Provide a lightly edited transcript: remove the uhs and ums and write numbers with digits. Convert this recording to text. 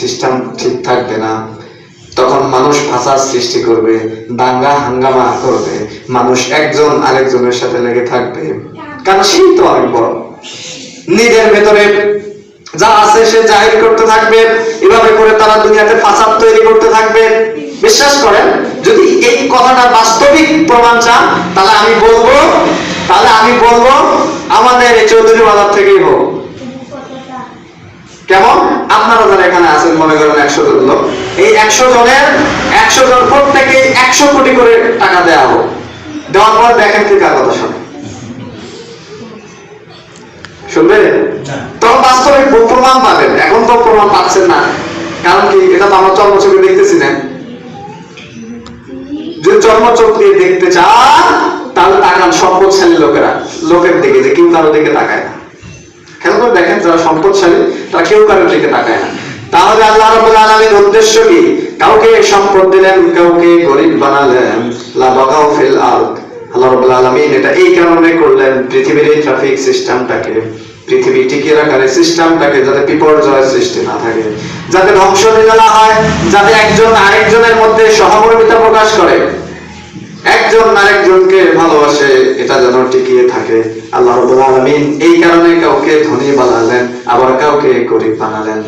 System ঠিক থাকবে না, তখন মানুষ ফাসাদ সৃষ্টি করবে, দাঙ্গা হাঙ্গামা করবে, মানুষ একজন আরেকজনের সাথে লেগে থাকবে, কারণ সেই তো অনেক বড়। নিজের ভেতরে যা আছে সে জাহির করতে থাকবে, এভাবে করে তারা দুনিয়াতে ফাসাদ তৈরি করতে থাকবে। বিশ্বাস করেন, যদি এই কথাটা বাস্তবিক প্রমাণ চান, তাহলে আমি বলবো আমাদের এই চৌধুরী বাজার থেকেই হোক। কেমন? আপনারা যারা এখানে আছেন, মনে করেন 100 জন লোক, এই 100 জনের 100 জন প্রত্যেকে 100 কোটি করে টাকা দেওয়া হোক। দেওয়ার পর দেখেন কি কার কথা শুনবে, তখন বাস্তবিক প্রমাণ পাবেন। এখন তো প্রমাণ পাচ্ছেন না, কারণ কি? এটা তো আমরা চর্মচোখে দেখতেছি না। যদি চর্মচোখ দিয়ে দেখতে চান, তাহলে তাকান সম্পদশালী লোকের দিকে, যে কেউ কারো দিকে তাকায় না। খেয়াল করে দেখেন, যারা সম্পদশালী তারা কেউ কারোর দিকে তাকায় না। তাহলে আল্লাহ রাব্বুল আলামিনের উদ্দেশ্য কি? কাউকে সম্পদ দিলেন, কাউকে গরিব বানালেন। লা বাগাও ফিল আরদ, আল্লাহ রাব্বুল আলামিন এটা এই কারণে করলেন, পৃথিবীর এই ট্রাফিক সিস্টেমটাকে, পৃথিবী টিকিয়ে রাখার সিস্টেমটাকে যাতে বিপর্যয়ের সৃষ্টি না থাকে, যাতে ধ্বংস না হয়, যাতে একজন আরেকজনের মধ্যে সহমর্মিতা প্রকাশ করে, একজন আরেকজনকে ভালোবাসে, এটা যেন টিকিয়ে থাকে। আল্লাহ রাব্বুল আলামিন এই কারণে কাউকে ধনী বানালেন, আবার কাউকে গরিব বানালেন।